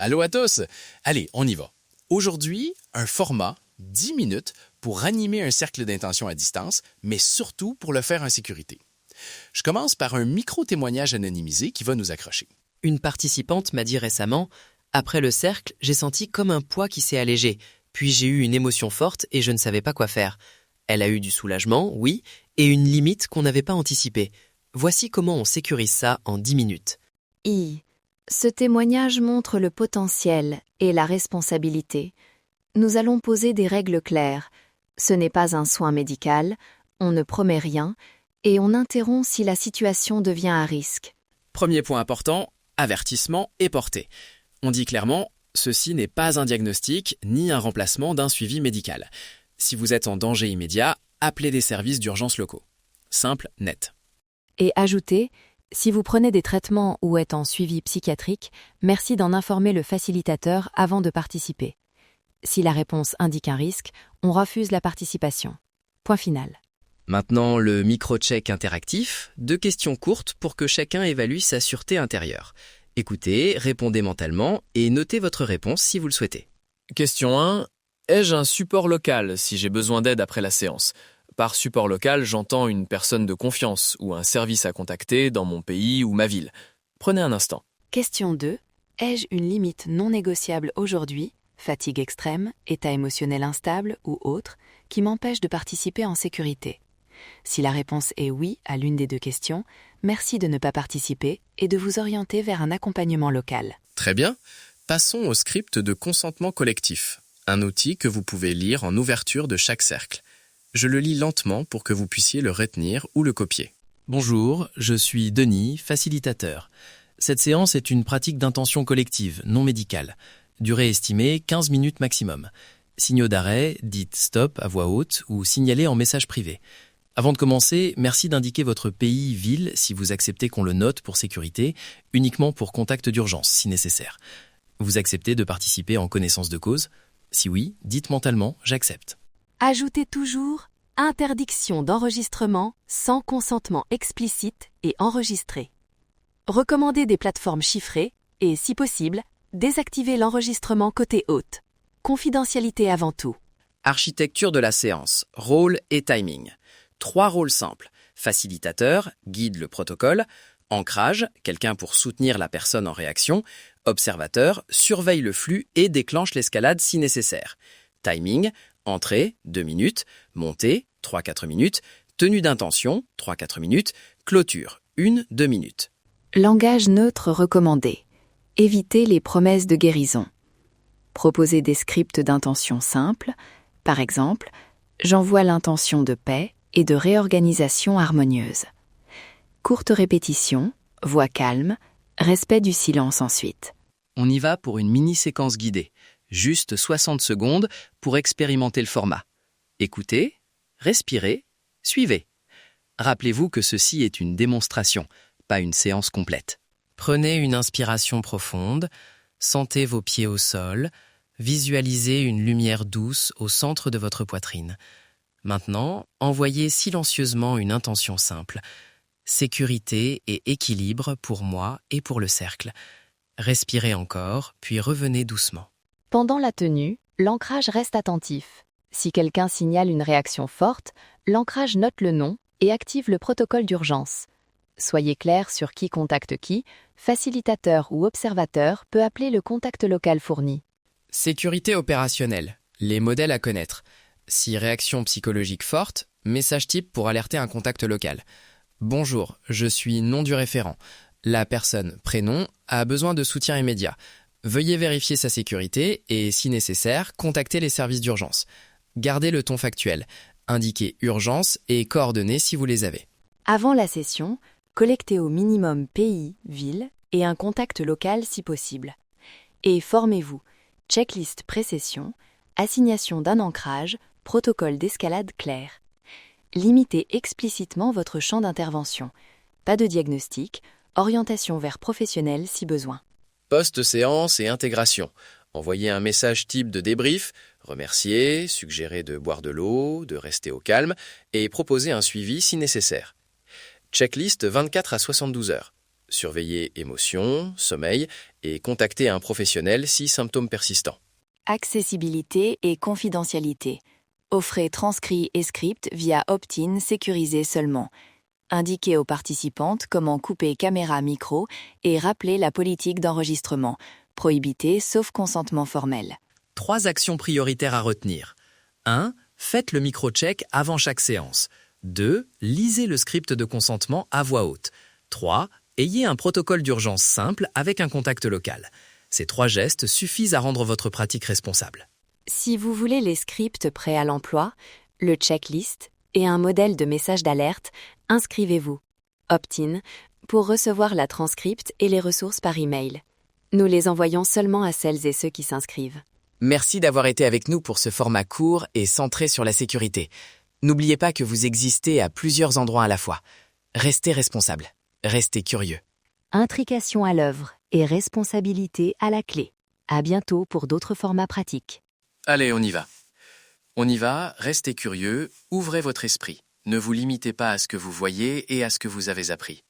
Allô à tous! Allez, on y va. Aujourd'hui, un format 10 minutes pour animer un cercle d'intention à distance, mais surtout pour le faire en sécurité. Je commence par un micro-témoignage anonymisé qui va nous accrocher. Une participante m'a dit récemment « Après le cercle, j'ai senti comme un poids qui s'est allégé, puis j'ai eu une émotion forte et je ne savais pas quoi faire. » Elle a eu du soulagement, oui, et une limite qu'on n'avait pas anticipée. Voici comment on sécurise ça en 10 minutes. Ce témoignage montre le potentiel et la responsabilité. Nous allons poser des règles claires. Ce n'est pas un soin médical, on ne promet rien, et on interrompt si la situation devient à risque. Premier point important, avertissement et portée. On dit clairement, ceci n'est pas un diagnostic ni un remplacement d'un suivi médical. Si vous êtes en danger immédiat, appelez des services d'urgence locaux. Simple, net. Et ajoutez, si vous prenez des traitements ou êtes en suivi psychiatrique, merci d'en informer le facilitateur avant de participer. Si la réponse indique un risque, on refuse la participation. Point final. Maintenant, le micro-check interactif, 2 questions courtes pour que chacun évalue sa sûreté intérieure. Écoutez, répondez mentalement et notez votre réponse si vous le souhaitez. Question 1. Ai-je un support local si j'ai besoin d'aide après la séance ? Par support local, j'entends une personne de confiance ou un service à contacter dans mon pays ou ma ville. Prenez un instant. Question 2. Ai-je une limite non négociable aujourd'hui, fatigue extrême, état émotionnel instable ou autre, qui m'empêche de participer en sécurité ? Si la réponse est oui à l'une des 2 questions, merci de ne pas participer et de vous orienter vers un accompagnement local. Très bien. Passons au script de consentement collectif, un outil que vous pouvez lire en ouverture de chaque cercle. Je le lis lentement pour que vous puissiez le retenir ou le copier. Bonjour, je suis Denis, facilitateur. Cette séance est une pratique d'intention collective, non médicale. Durée estimée 15 minutes maximum. Signaux d'arrêt, dites stop à voix haute ou signalez en message privé. Avant de commencer, merci d'indiquer votre pays, ville, si vous acceptez qu'on le note pour sécurité, uniquement pour contact d'urgence, si nécessaire. Vous acceptez de participer en connaissance de cause ? Si oui, dites mentalement « j'accepte ». Ajoutez toujours « interdiction d'enregistrement sans consentement explicite et enregistré ». Recommandez des plateformes chiffrées et, si possible, désactivez l'enregistrement côté hôte. Confidentialité avant tout. Architecture de la séance, rôle et timing. 3 rôles simples. Facilitateur, guide le protocole. Ancrage, quelqu'un pour soutenir la personne en réaction. Observateur, surveille le flux et déclenche l'escalade si nécessaire. Timing, entrée, 2 minutes. Montée, 3-4 minutes. Tenue d'intention, 3-4 minutes. Clôture, 1-2 minutes. Langage neutre recommandé. Évitez les promesses de guérison. Proposez des scripts d'intention simples. Par exemple, j'envoie l'intention de paix et de réorganisation harmonieuse. Courte répétition, voix calme, respect du silence ensuite. On y va pour une mini-séquence guidée, juste 60 secondes pour expérimenter le format. Écoutez, respirez, suivez. Rappelez-vous que ceci est une démonstration, pas une séance complète. Prenez une inspiration profonde, sentez vos pieds au sol, visualisez une lumière douce au centre de votre poitrine. Maintenant, envoyez silencieusement une intention simple. Sécurité et équilibre pour moi et pour le cercle. Respirez encore, puis revenez doucement. Pendant la tenue, l'ancrage reste attentif. Si quelqu'un signale une réaction forte, l'ancrage note le nom et active le protocole d'urgence. Soyez clair sur qui contacte qui, facilitateur ou observateur peut appeler le contact local fourni. Sécurité opérationnelle, les modèles à connaître. Si réaction psychologique forte, message type pour alerter un contact local. Bonjour, je suis nom du référent. La personne, prénom, a besoin de soutien immédiat. Veuillez vérifier sa sécurité et, si nécessaire, contacter les services d'urgence. Gardez le ton factuel. Indiquez urgence et coordonnées si vous les avez. Avant la session, collectez au minimum pays, ville et un contact local si possible. Et formez-vous. Checklist pré-session, assignation d'un ancrage, protocole d'escalade clair. Limitez explicitement votre champ d'intervention. Pas de diagnostic, orientation vers professionnel si besoin. Post-séance et intégration. Envoyez un message type de débrief, remercier, suggérer de boire de l'eau, de rester au calme et proposer un suivi si nécessaire. Checklist 24 à 72 heures. Surveiller émotions, sommeil et contactez un professionnel si symptômes persistants. Accessibilité et confidentialité. Offrez transcrits et scripts via opt-in sécurisé seulement. Indiquez aux participantes comment couper caméra-micro et rappelez la politique d'enregistrement. Prohibité sauf consentement formel. 3 actions prioritaires à retenir. 1. Faites le micro-check avant chaque séance. 2. Lisez le script de consentement à voix haute. 3. Ayez un protocole d'urgence simple avec un contact local. Ces 3 gestes suffisent à rendre votre pratique responsable. Si vous voulez les scripts prêts à l'emploi, le checklist et un modèle de message d'alerte, inscrivez-vous. Opt-in pour recevoir la transcript et les ressources par email. Nous les envoyons seulement à celles et ceux qui s'inscrivent. Merci d'avoir été avec nous pour ce format court et centré sur la sécurité. N'oubliez pas que vous existez à plusieurs endroits à la fois. Restez responsable, restez curieux. Intrication à l'œuvre et responsabilité à la clé. À bientôt pour d'autres formats pratiques. Allez, on y va. On y va, restez curieux, ouvrez votre esprit. Ne vous limitez pas à ce que vous voyez et à ce que vous avez appris.